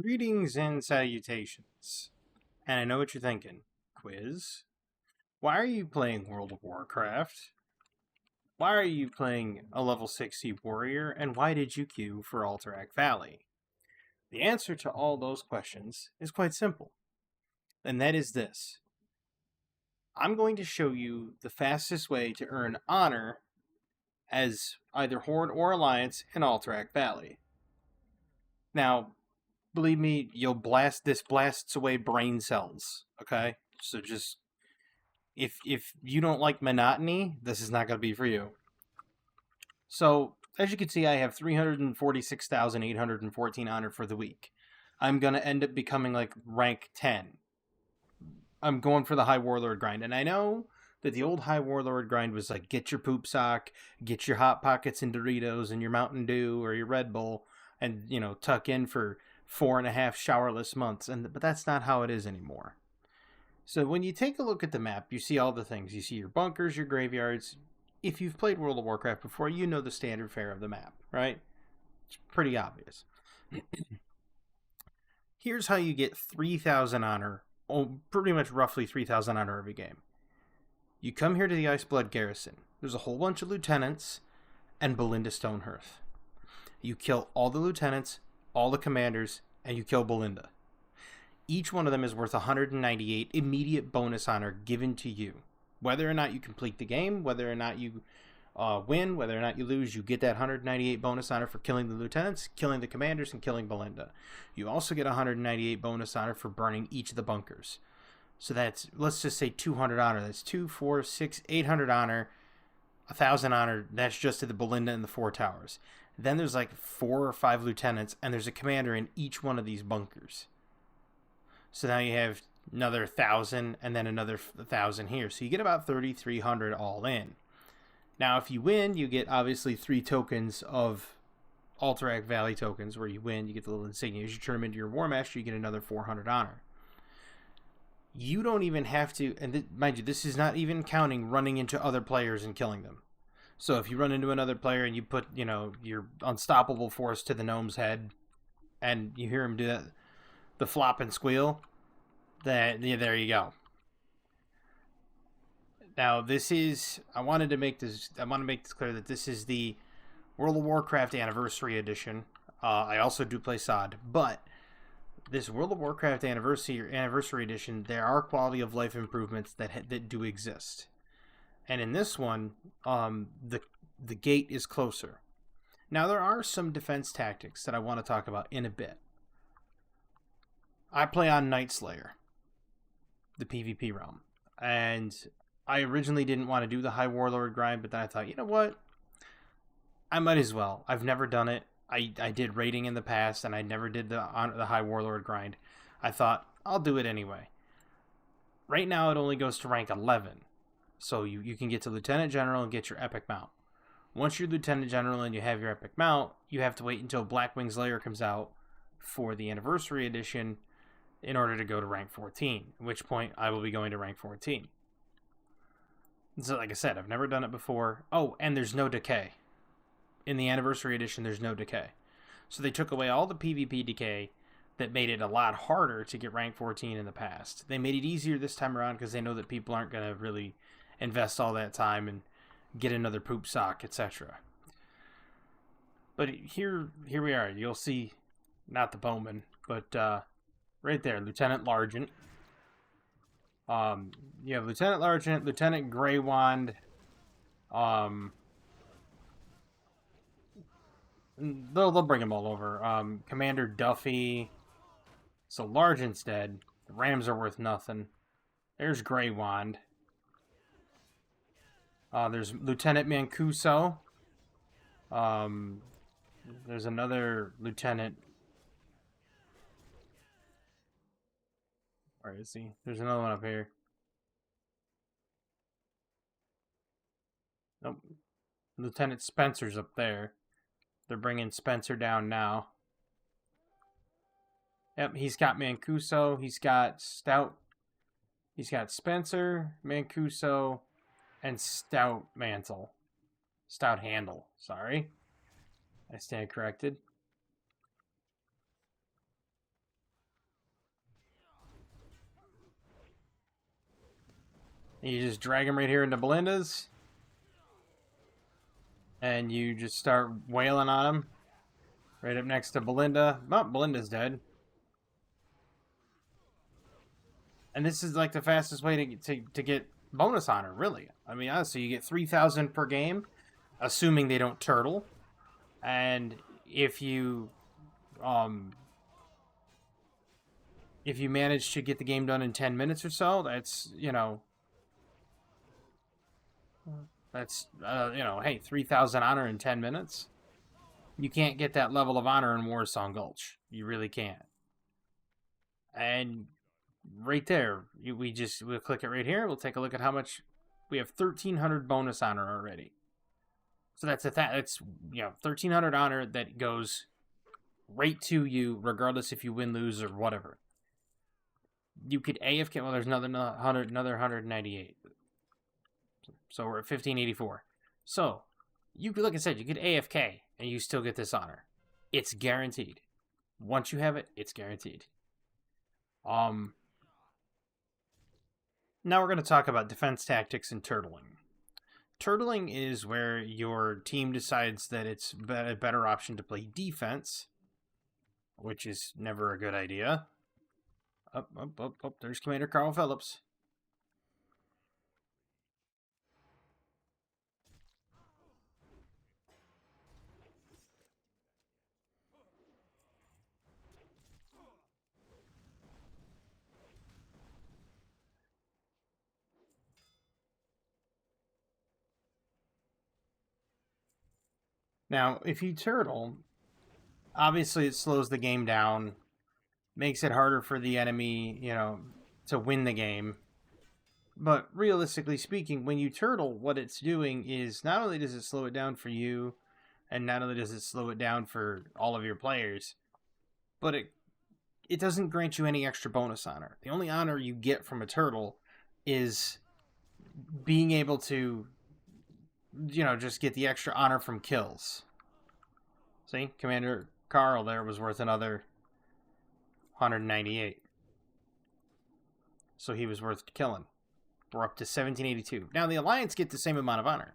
Greetings and salutations. And I know what you're thinking. Quiz? Why are you playing World of Warcraft? Why are you playing a level 60 warrior? And why did you queue for Alterac Valley? The answer to all those questions is quite simple. And that is this. I'm going to show you the fastest way to earn honor as either Horde or Alliance in Alterac Valley. Now, believe me, this blasts away brain cells, okay? So just if you don't like monotony, this is not going to be for you. So, as you can see, I have 346,814 honor for the week. I'm going to end up becoming like rank 10. I'm going for the High Warlord grind, and I know that the old High Warlord grind was like get your poop sock, get your Hot Pockets and Doritos and your Mountain Dew or your Red Bull, and tuck in for 4.5 showerless months. But that's not how it is anymore. So when you take a look at the map, you see all the things. You see your bunkers, your graveyards. If you've played World of Warcraft before, you know the standard fare of the map, right? It's pretty obvious. Here's how you get 3,000 honor, pretty much roughly 3,000 honor every game. You come here to the Iceblood Garrison. There's a whole bunch of lieutenants and Belinda Stonehearth. You kill all the lieutenants, all the commanders, and you kill Belinda. Each one of them is worth 198 immediate bonus honor given to you. Whether or not you complete the game, whether or not you win, whether or not you lose, you get that 198 bonus honor for killing the lieutenants, killing the commanders, and killing Belinda. You also get 198 bonus honor for burning each of the bunkers. So that's, let's just say 200 honor. That's 2, 4, 6, 800 honor, 1,000 honor. That's just to the Belinda and the 4 towers. Then there's like 4 or 5 lieutenants, and there's a commander in each one of these bunkers. So now you have another 1,000 and then another 1,000 here. So you get about 3,300 all in. Now, if you win, you get obviously 3 tokens of Alterac Valley tokens where you win. You get the little insignia. As you turn them into your War Master, you get another 400 honor. You don't even have to, and mind you, this is not even counting running into other players and killing them. So if you run into another player and you put, your unstoppable force to the gnome's head and you hear him do that, the flop and squeal, there you go. Now this is, I want to make this clear that this is the World of Warcraft Anniversary Edition. I also do play SOD, but this World of Warcraft Anniversary Edition, there are quality of life improvements that do exist, and in this one, the gate is closer. Now there are some defense tactics that I want to talk about in a bit. I play on Night Slayer, the PvP realm, and I originally didn't want to do the High Warlord grind, but then I thought, you know what? I might as well. I've never done it. I did raiding in the past, and I never did the High Warlord grind. I thought, I'll do it anyway. Right now, it only goes to rank 11. So you can get to Lieutenant General and get your Epic Mount. Once you're Lieutenant General and you have your Epic Mount, you have to wait until Blackwing's Lair comes out for the Anniversary Edition in order to go to rank 14, at which point I will be going to rank 14. So like I said, I've never done it before. Oh, and there's no decay. In the Anniversary Edition, there's no decay. So they took away all the PvP decay that made it a lot harder to get rank 14 in the past. They made it easier this time around because they know that people aren't going to really invest all that time and get another poop sock, etc. But here we are. You'll see, not the bowman, but right there, Lieutenant Largent. You have Lieutenant Largent, Lieutenant Greywand. They'll bring them all over. Commander Duffy. So Largent's dead. The Rams are worth nothing. There's Greywand. There's Lieutenant Mancuso. There's another Lieutenant. Where is he? There's another one up here. Nope. Lieutenant Spencer's up there. They're bringing Spencer down now. Yep, he's got Mancuso. He's got Stout. He's got Spencer, Mancuso, and Stout Mantle. Stout Handle. Sorry. I stand corrected. And you just drag them right here into Belinda's. And you just start wailing on them. Right up next to Belinda. Oh, Belinda's dead. And this is like the fastest way to get bonus honor, really. I mean, honestly, you get 3,000 per game, assuming they don't turtle. And if you manage to get the game done in 10 minutes or so, that's, you know, hey, 3,000 honor in 10 minutes. You can't get that level of honor in Warsong Gulch. You really can't. And right there, we'll click it right here. We'll take a look at how much we have. 1,300 bonus honor already. So that's 1,300 honor that goes right to you, regardless if you win, lose, or whatever. You could AFK. Well, there's another 198. So we're at 1,584. So you could, like I said, you could AFK and you still get this honor. It's guaranteed. Once you have it, it's guaranteed. Now we're going to talk about defense tactics and turtling. Turtling is where your team decides that it's a better option to play defense, which is never a good idea. Up, there's Commander Carl Phillips. Now, if you turtle, obviously it slows the game down, makes it harder for the enemy, to win the game. But realistically speaking, when you turtle, what it's doing is not only does it slow it down for you, and not only does it slow it down for all of your players, but it doesn't grant you any extra bonus honor. The only honor you get from a turtle is being able to, just get the extra honor from kills. See, Commander Carl there was worth another 198. So he was worth killing. We're up to 1,782. Now the Alliance get the same amount of honor,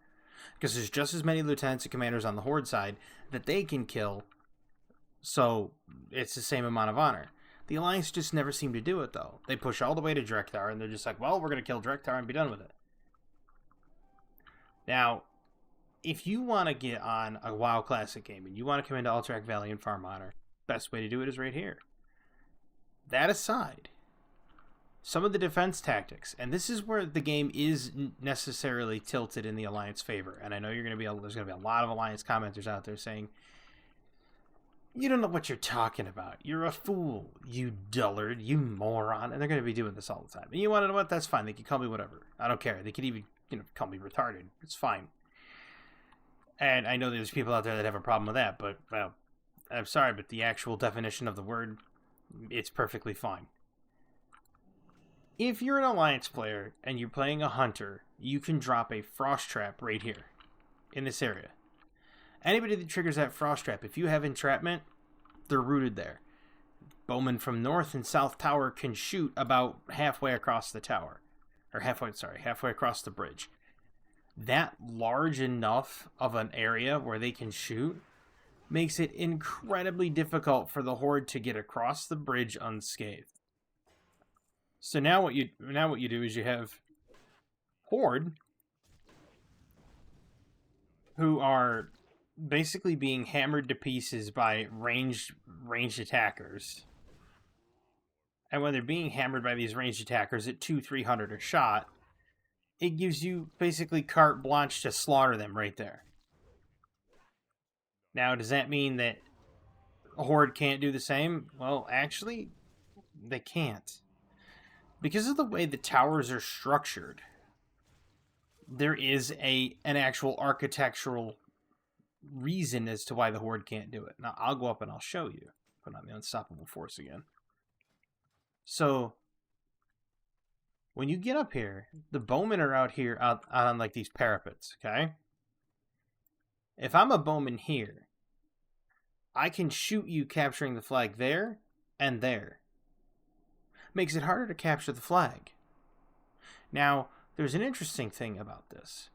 because there's just as many lieutenants and commanders on the Horde side that they can kill, so it's the same amount of honor. The Alliance just never seem to do it, though. They push all the way to Drekthar, and they're just like, well, we're going to kill Drekthar and be done with it. Now, if you want to get on a WoW Classic game, and you want to come into Alterac Valley and farm honor, best way to do it is right here. That aside, some of the defense tactics, and this is where the game is necessarily tilted in the Alliance favor, and I know there's going to be a lot of Alliance commenters out there saying, you don't know what you're talking about. You're a fool, you dullard, you moron. And they're going to be doing this all the time. And you want to know what? That's fine. They can call me whatever. I don't care. They could even, call me retarded. It's fine. And I know there's people out there that have a problem with that, but, well, I'm sorry, but the actual definition of the word, it's perfectly fine. If you're an Alliance player and you're playing a Hunter, you can drop a Frost Trap right here in this area. Anybody that triggers that Frost Trap, if you have entrapment, they're rooted there. Bowmen from North and South Tower can shoot about halfway across the tower. Or halfway across the bridge. That large enough of an area where they can shoot makes it incredibly difficult for the Horde to get across the bridge unscathed. So now what you do is you have Horde, who are basically being hammered to pieces by ranged attackers. And when they're being hammered by these ranged attackers at 200-300 a shot, it gives you basically carte blanche to slaughter them right there. Now, does that mean that Horde can't do the same? Well, actually, they can't. Because of the way the towers are structured, there is an actual architectural reason as to why the Horde can't do it. Now, I'll go up and I'll show you. Put on the Unstoppable Force again. So, when you get up here, the bowmen are out here out on like these parapets, okay? If I'm a bowman here, I can shoot you capturing the flag there and there. Makes it harder to capture the flag. Now, There's an interesting thing about this.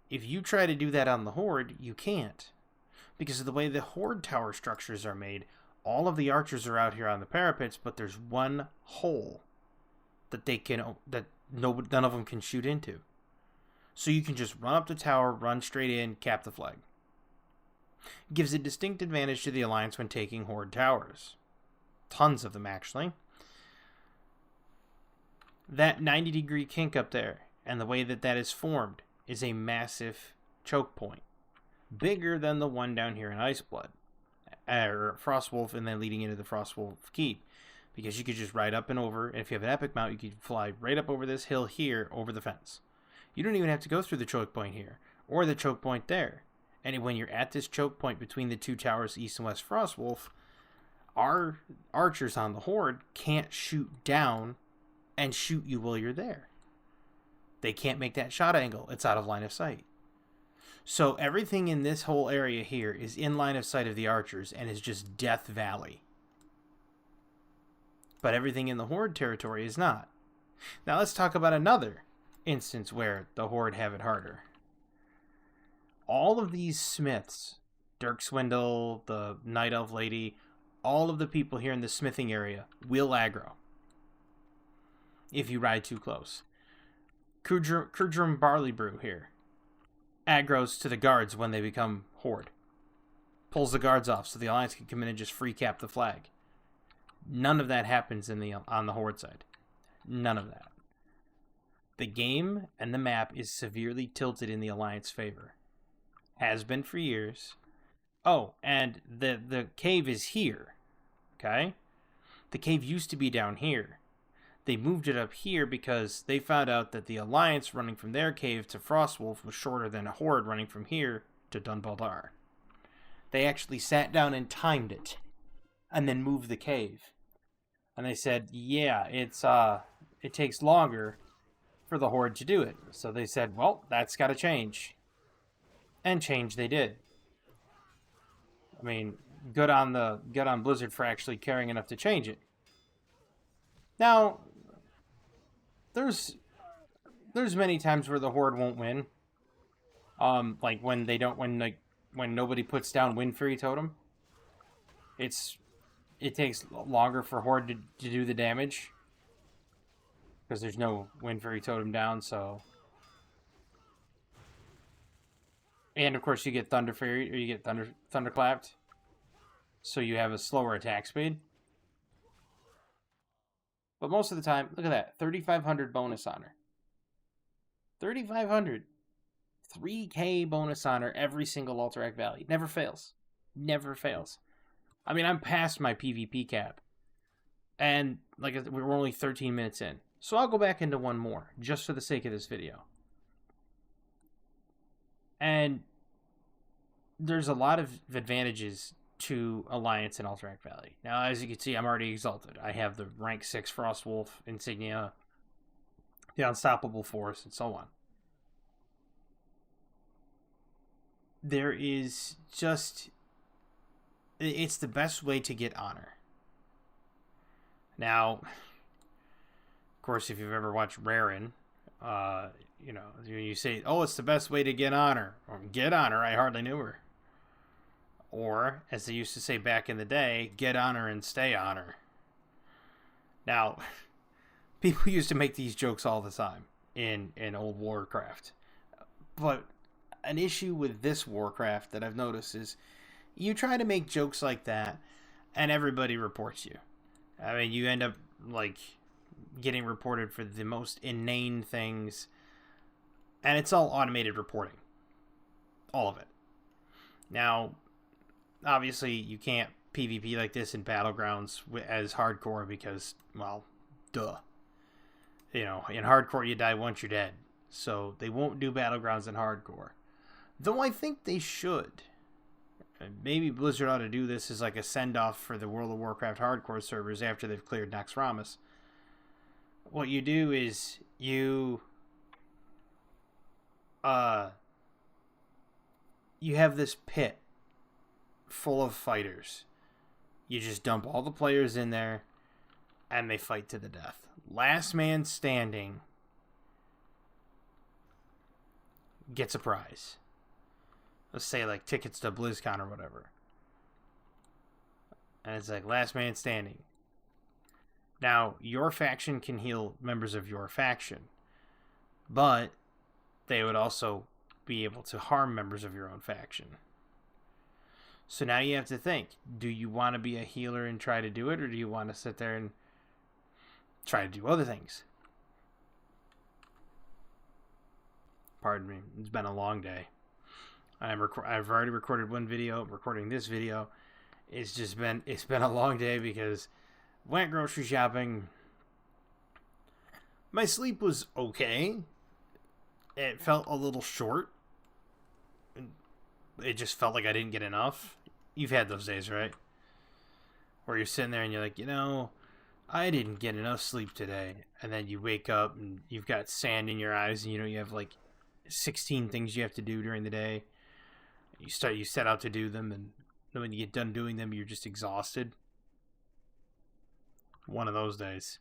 If you try to do that on the Horde, you can't. Because of the way the Horde tower structures are made, all of the archers are out here on the parapets, but there's one hole that none of them can shoot into. So you can just run up the tower, run straight in, cap the flag. It gives a distinct advantage to the Alliance when taking Horde towers. Tons of them, actually. That 90-degree kink up there, and the way that is formed, is a massive choke point. Bigger than the one down here in Iceblood. Or Frostwolf, and then leading into the Frostwolf Keep. Because you could just ride up and over, and if you have an epic mount, you could fly right up over this hill here, over the fence. You don't even have to go through the choke point here, or the choke point there. And when you're at this choke point between the two towers, East and West Frostwolf, our archers on the Horde can't shoot down and shoot you while you're there. They can't make that shot angle. It's out of line of sight. So everything in this whole area here is in line of sight of the archers and is just Death Valley. But everything in the Horde territory is not. Now let's talk about another instance where the Horde have it harder. All of these smiths, Dirk Swindle, the Night Elf Lady, all of the people here in the smithing area will aggro if you ride too close. Kurdrum Barley Brew here aggroes to the guards when they become Horde. Pulls the guards off so the Alliance can come in and just free cap the flag. None of that happens on the Horde side. None of that. The game and the map is severely tilted in the Alliance favor. Has been for years. Oh, and the cave is here. Okay? The cave used to be down here. They moved it up here because they found out that the Alliance running from their cave to Frostwolf was shorter than a Horde running from here to Dunbaldar. They actually sat down and timed it, and then moved the cave. And they said, yeah, it takes longer for the Horde to do it. So they said, well, that's got to change. And change they did. I mean, good on Blizzard for actually caring enough to change it. Now, there's many times where the Horde won't win. Like when nobody puts down Wind Fury Totem. It takes longer for Horde to do the damage. Because there's no Wind Fury Totem down, so. And of course you get Thunder Fury, or you get Thunderclapped. So you have a slower attack speed. But most of the time, look at that. 3,500 bonus honor. 3,500. 3K bonus honor every single Alterac Valley. Never fails. Never fails. I mean, I'm past my PvP cap. And like we're only 13 minutes in. So I'll go back into one more, just for the sake of this video. And there's a lot of advantages to Alliance in Alterac Valley. Now, as you can see, I'm already exalted. I have the rank 6 Frostwolf insignia, the Unstoppable Force, and so on. There is just... It's the best way to get honor. Now, of course, if you've ever watched Rarin, you say, oh, it's the best way to get honor. Or get honor, I hardly knew her. Or, as they used to say back in the day, get honor and stay honor. Now, people used to make these jokes all the time in old Warcraft. But an issue with this Warcraft that I've noticed is you try to make jokes like that and everybody reports you. I mean, you end up, getting reported for the most inane things. And it's all automated reporting. All of it. Now, obviously, you can't PvP like this in Battlegrounds as hardcore because, well, duh. In hardcore, you die once, you're dead. So, they won't do Battlegrounds in hardcore. Though I think they should. Maybe Blizzard ought to do this as like a send-off for the World of Warcraft hardcore servers after they've cleared Naxxramas. What you do is you have this pit full of fighters. You just dump all the players in there and they fight to the death. Last man standing gets a prize. Let's say like tickets to BlizzCon or whatever. And it's like last man standing. Now, your faction can heal members of your faction, but they would also be able to harm members of your own faction. So now you have to think, do you want to be a healer and try to do it, or do you want to sit there and try to do other things? Pardon me, it's been a long day. I've already recorded one video. Recording this video, it's been a long day because went grocery shopping. My sleep was okay. It felt a little short. It just felt like I didn't get enough. You've had those days, right? Where you're sitting there and you're like, I didn't get enough sleep today. And then you wake up and you've got sand in your eyes and you have like 16 things you have to do during the day. You set out to do them, and when you get done doing them, you're just exhausted. One of those days.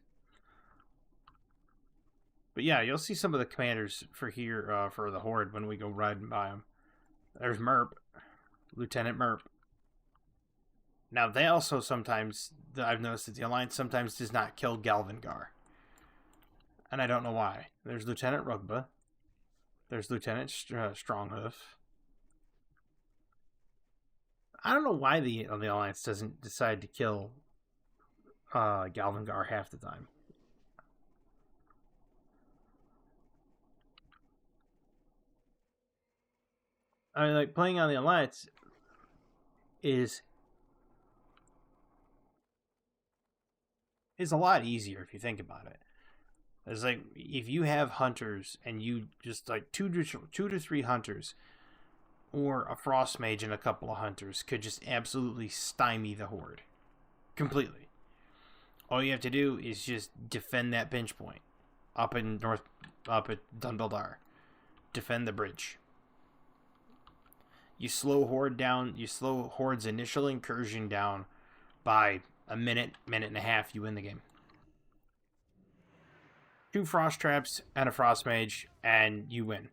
But yeah, you'll see some of the commanders for here, for the Horde when we go riding by them. There's Merp, Lieutenant Merp. Now, they also sometimes, I've noticed that the Alliance sometimes does not kill Galvangar. And I don't know why. There's Lieutenant Rugba. There's Lieutenant Stronghoof. I don't know why the Alliance doesn't decide to kill Galvangar half the time. I mean, like, playing on the Alliance is a lot easier if you think about it. It's like, if you have hunters and you just, like, two to three hunters or a frost mage and a couple of hunters could just absolutely stymie the Horde. Completely. All you have to do is just defend that pinch point up at Dunbeldar. Defend the bridge. You slow Horde down. You slow Horde's initial incursion down by a minute and a half. You win the game. 2 frost traps and a frost mage, and you win.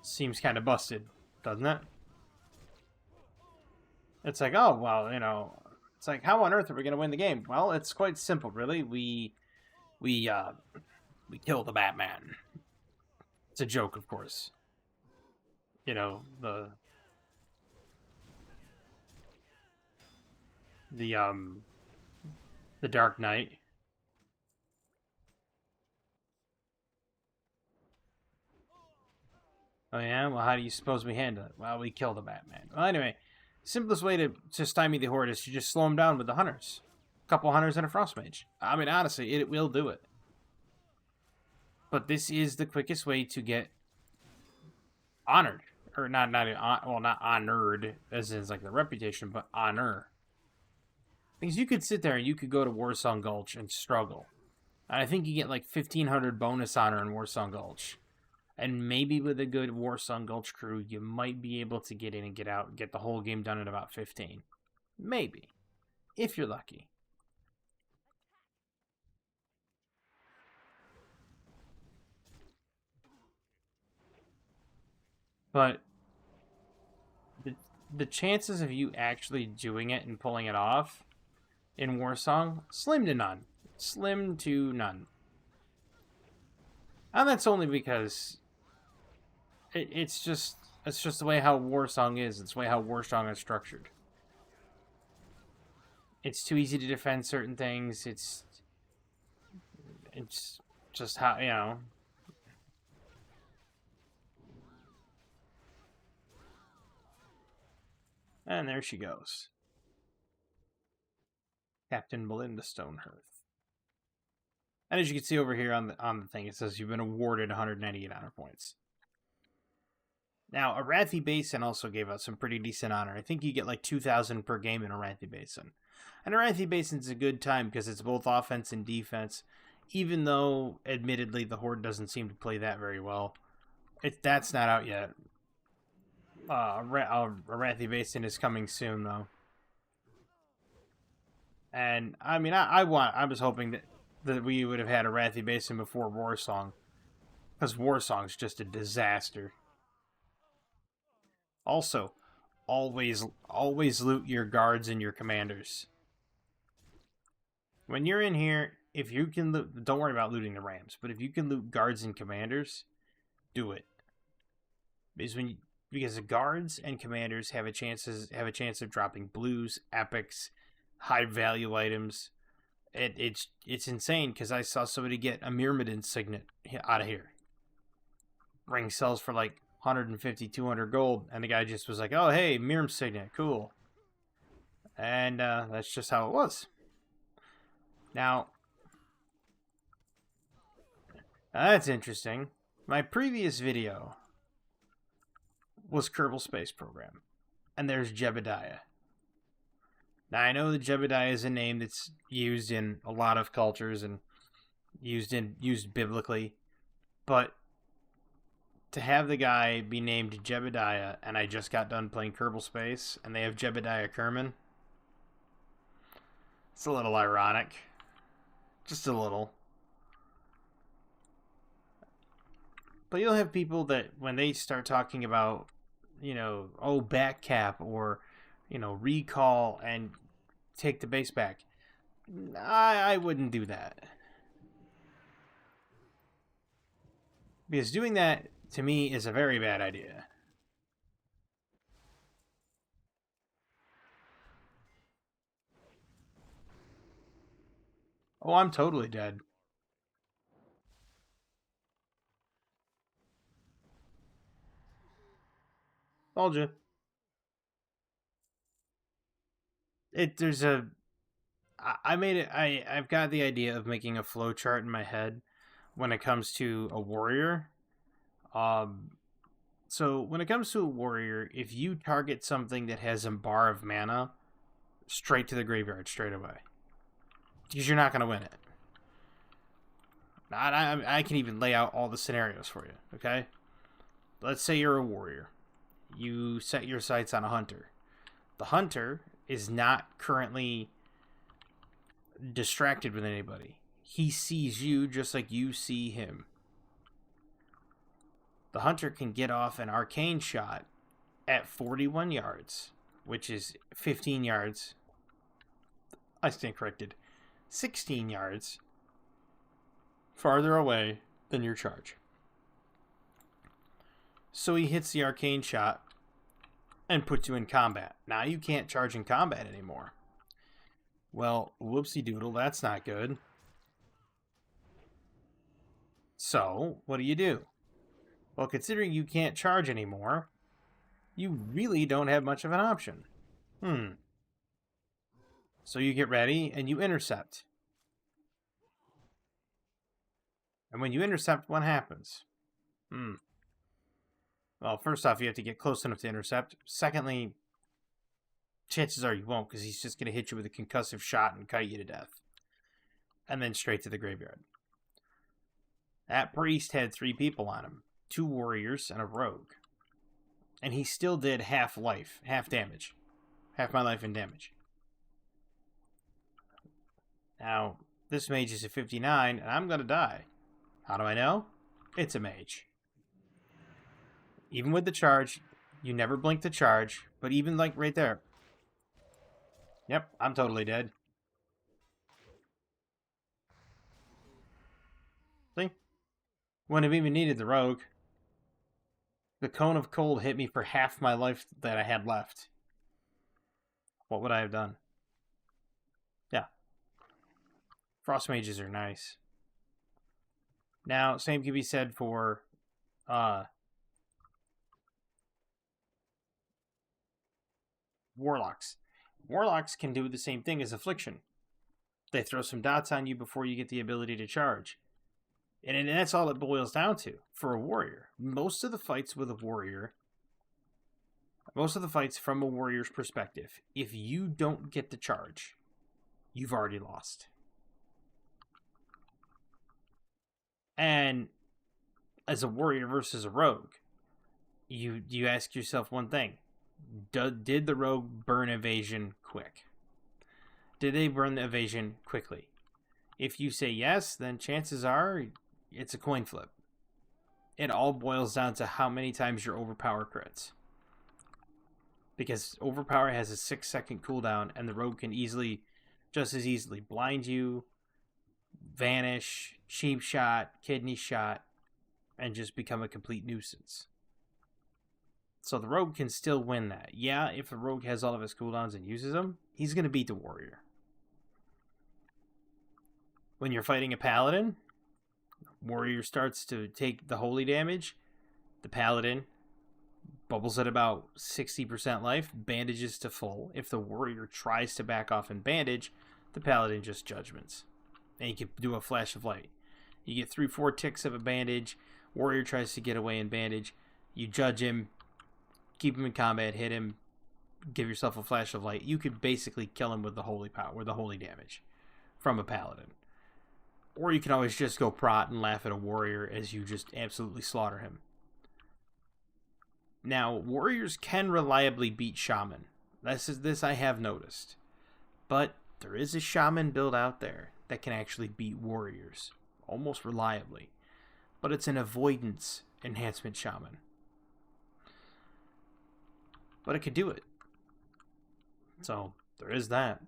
Seems kind of busted, doesn't it? It's like, oh well, it's like, how on earth are we going to win the game? Well, it's quite simple, really. We kill the Batman. It's a joke, of course. The Dark Knight. Oh yeah? Well, how do you suppose we handle it? Well, we kill the Batman. Well, anyway, simplest way to stymie the Horde is to just slow them down with the hunters. A couple hunters and a frost mage. I mean, honestly, it will do it. But this is the quickest way to get honored. Or not honored, as in like the reputation, but honor. Because you could sit there and you could go to Warsong Gulch and struggle. And I think you get like 1,500 bonus honor in Warsong Gulch. And maybe with a good Warsong Gulch crew, you might be able to get in and get out and get the whole game done in about 15. Maybe. If you're lucky. But the chances of you actually doing it and pulling it off in Warsong, slim to none. Slim to none. And that's only because it's just the way how Warsong is. It's the way how Warsong is structured. It's too easy to defend certain things. It's just how, And there she goes. Captain Belinda Stonehearth. And as you can see over here on the thing, it says you've been awarded 198 honor points. Now, Arathi Basin also gave us some pretty decent honor. I think you get like 2,000 per game in Arathi Basin. And Arathi Basin's a good time because it's both offense and defense, even though, admittedly, the Horde doesn't seem to play that very well. That's not out yet. Arathi Basin is coming soon, though. And I mean, I was hoping that we would have had a Wrathy Basin before Warsong, because Warsong's just a disaster. Also, always loot your guards and your commanders. When you're in here, if you can loot, don't worry about looting the rams, but if you can loot guards and commanders, do it. Because the guards and commanders have a chance of dropping blues, epics, high value items. It's insane, because I saw somebody get a Myrmidon signet out of here. Ring sells for like 150, 200 gold, and the guy just was like, "Oh hey, Myrm signet, cool." And that's just how it was. Now that's interesting. My previous video was Kerbal Space Program, and there's Jebediah. Now I know that Jebediah is a name that's used in a lot of cultures and used biblically, but to have the guy be named Jebediah, and I just got done playing Kerbal Space, and they have Jebediah Kerman, it's a little ironic. Just a little. But you'll have people that when they start talking about, back cap or, recall and take the base back, I wouldn't do that. Because doing that, to me, is a very bad idea. Oh, I'm totally dead. Told you. I've got the idea of making a flow chart in my head when it comes to a warrior. So when it comes to a warrior, if you target something that has a bar of mana, straight to the graveyard straight away, because you're not going to win it. I can even lay out all the scenarios for you, okay? Let's say you're a warrior. You set your sights on a hunter. The hunter is not currently distracted with anybody. He sees you just like you see him. The hunter can get off an arcane shot at 41 yards, which is 15 yards. I stand corrected. 16 yards farther away than your charge. So he hits the arcane shot and puts you in combat. Now you can't charge in combat anymore. Well, whoopsie doodle, that's not good. So, what do? Well, considering you can't charge anymore, you really don't have much of an option. So you get ready and you intercept. And when you intercept, what happens? Well, first off, you have to get close enough to intercept. Secondly, chances are you won't, because he's just going to hit you with a concussive shot and kite you to death. And then straight to the graveyard. That priest had 3 people on him. 2 warriors and a rogue. And he still did half life, half damage. Half my life in damage. Now, this mage is a 59, and I'm going to die. How do I know? It's a mage. Even with the charge, you never blink the charge, but even like right there. Yep, I'm totally dead. See? Wouldn't have even needed the rogue. The cone of cold hit me for half my life that I had left. What would I have done? Yeah. Frost mages are nice. Now, same can be said for warlocks. Warlocks can do the same thing as affliction. They throw some dots on you before you get the ability to charge. And that's all it boils down to for a warrior. Most of the fights from a warrior's perspective, if you don't get the charge, you've already lost. And as a warrior versus a rogue, you ask yourself one thing. Did the rogue burn evasion quick? did they burn the evasion quickly? If you say yes, then chances are it's a coin flip. It all boils down to how many times your overpower crits. Because overpower has a 6-second cooldown, and the rogue can just as easily blind you, vanish, cheap shot, kidney shot, and just become a complete nuisance. So the rogue can still win that. Yeah, if the rogue has all of his cooldowns and uses them, he's going to beat the warrior. When you're fighting a paladin, warrior starts to take the holy damage. The paladin bubbles at about 60% life, bandages to full. If the warrior tries to back off and bandage, the paladin just judgments. And you can do a flash of light. You get 3-4 ticks of a bandage. Warrior tries to get away and bandage. You judge him, keep him in combat, hit him, give yourself a flash of light. You could basically kill him with the holy power, with the holy damage from a paladin. Or you can always just go prot and laugh at a warrior as you just absolutely slaughter him. Now, warriors can reliably beat shaman. This I have noticed. But there is a shaman build out there that can actually beat warriors, almost reliably. But it's an avoidance enhancement shaman. But it could do it. So, there is that.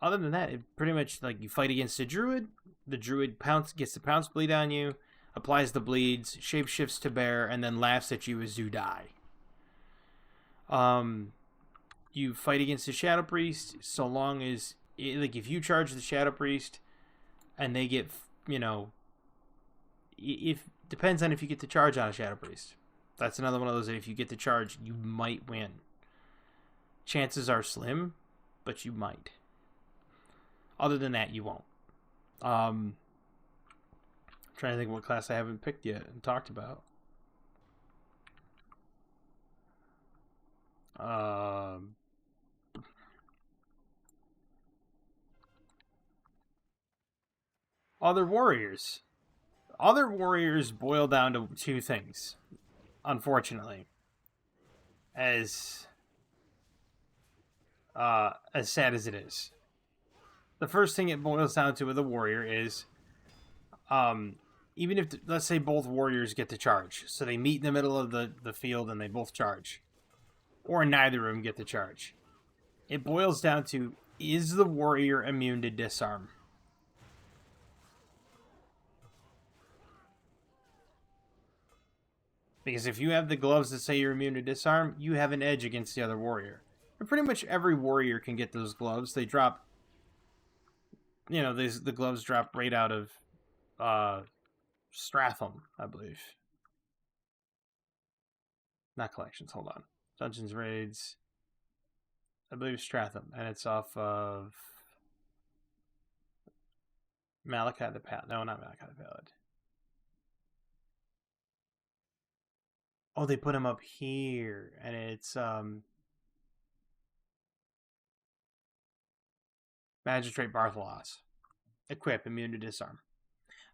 Other than that, it pretty much, like, you fight against a druid. The druid gets the pounce bleed on you, applies the bleeds, shapeshifts to bear, and then laughs at you as you die. You fight against the shadow priest, so long as, like, if you charge the shadow priest, and they get, if depends on if you get the charge on a shadow priest. That's another one of those that if you get the charge, you might win. Chances are slim, but you might. Other than that, you won't. I'm trying to think what class I haven't picked yet and talked about. Other warriors. Other warriors boil down to two things, unfortunately. As sad as it is. The first thing it boils down to with a warrior is, even if, let's say, both warriors get to charge, so they meet in the middle of the field and they both charge, or neither of them get to charge, it boils down to, is the warrior immune to disarm? Because if you have the gloves that say you're immune to disarm, you have an edge against the other warrior. And pretty much every warrior can get those gloves. They drop, the gloves drop right out of Stratham, I believe. Not collections, hold on. Dungeons Raids. I believe Stratham, and it's off of Malachi the Paladin. No, not Malachi the Paladin. Oh, they put him up here, and it's Magistrate Bartholos. Equip, immune to disarm.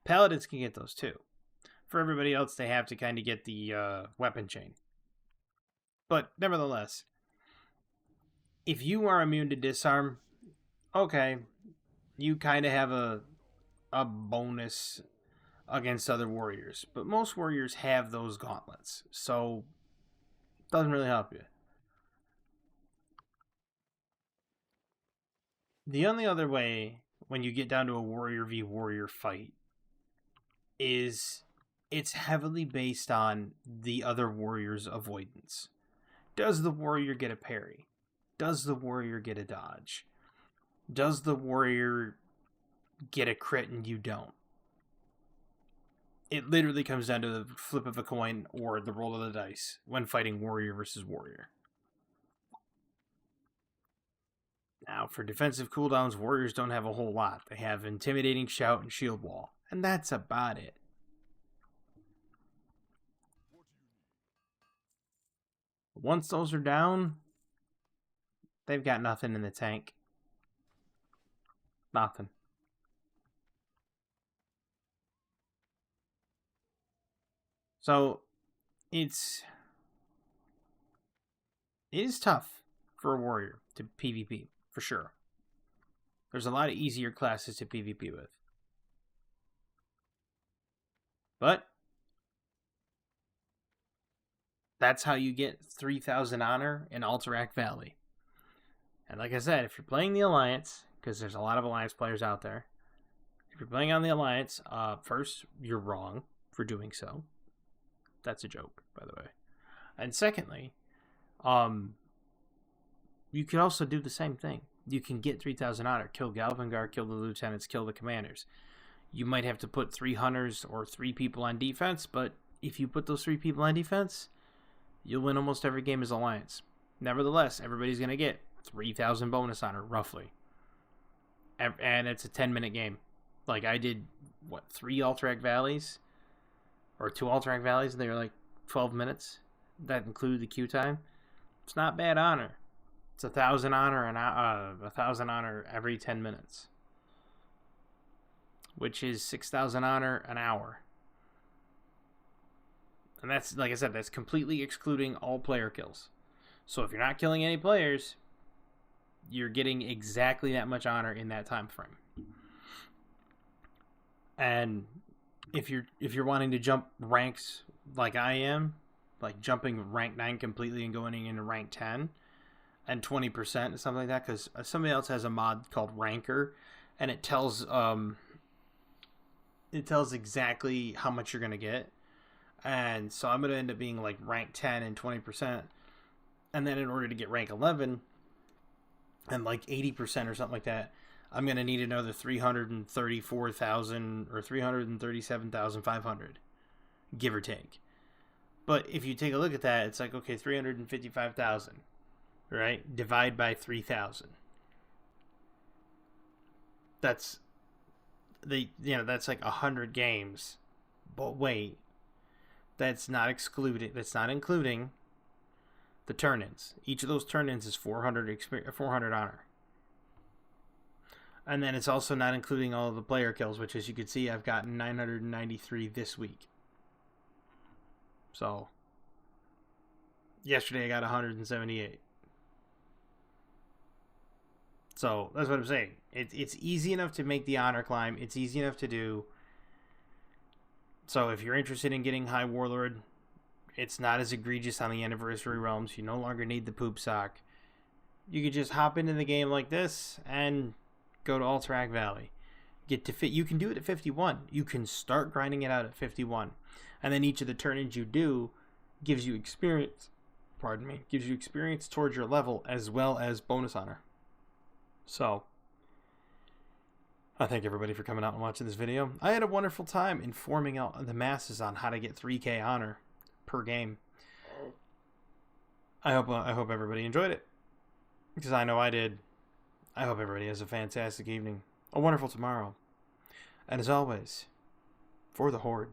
Paladins can get those too. For everybody else, they have to kind of get the weapon chain. But nevertheless, if you are immune to disarm, okay, you kind of have a bonus against other warriors. But most warriors have those gauntlets, so it doesn't really help you. The only other way, when you get down to a warrior v warrior fight, is it's heavily based on the other warrior's avoidance. Does the warrior get a parry? Does the warrior get a dodge? Does the warrior get a crit and you don't? It literally comes down to the flip of a coin or the roll of the dice when fighting warrior versus warrior. Now, for defensive cooldowns, warriors don't have a whole lot. They have Intimidating Shout and Shield Wall, and that's about it. Once those are down, they've got nothing in the tank. Nothing. So, it is tough for a warrior to PvP, for sure. There's a lot of easier classes to PvP with. But that's how you get 3,000 honor in Alterac Valley. And like I said, if you're playing the Alliance, because there's a lot of Alliance players out there, if you're playing on the Alliance, first, you're wrong for doing so. That's a joke, by the way. And secondly, you could also do the same thing. You can get 3,000 honor, kill Galvangar, kill the lieutenants, kill the commanders. You might have to put 3 hunters or 3 people on defense, but if you put those 3 people on defense, you'll win almost every game as Alliance. Nevertheless, everybody's going to get 3,000 bonus honor, roughly. And it's a 10-minute game. Like, I did, 3 Alterac Valleys? Or 2 Alterac Valleys, and they were like 12 minutes. That included the queue time. It's not bad honor. It's 1,000 honor and 1,000 honor every 10 minutes, which is 6,000 honor an hour. And that's, like I said, that's completely excluding all player kills. So if you're not killing any players, you're getting exactly that much honor in that time frame. And if you're wanting to jump ranks like I am, like jumping rank 9 completely and going into rank 10 and 20% and something like that, because somebody else has a mod called Ranker, and it tells exactly how much you're gonna get. And so I'm gonna end up being like rank 10 and 20%, and then in order to get rank 11 and like 80% or something like that, I'm gonna need another 334,000 or 337,500, give or take. But if you take a look at that, it's like, okay, 355,000, right? Divide by 3,000. That's that's like 100 games. But wait, that's not including the turn-ins. Each of those turn-ins is 400 honor. And then it's also not including all of the player kills, which, as you can see, I've gotten 993 this week. So, yesterday I got 178. So, that's what I'm saying. It's easy enough to make the honor climb. It's easy enough to do. So, if you're interested in getting High Warlord, it's not as egregious on the Anniversary Realms. You no longer need the poop sock. You could just hop into the game like this and go to Alterac Valley. You can do it at 51. You can start grinding it out at 51. And then each of the turn-ins you do gives you experience. Gives you experience towards your level as well as bonus honor. So, I thank everybody for coming out and watching this video. I had a wonderful time informing out the masses on how to get 3K honor per game. I hope everybody enjoyed it, because I know I did. I hope everybody has a fantastic evening, a wonderful tomorrow, and as always, for the Horde.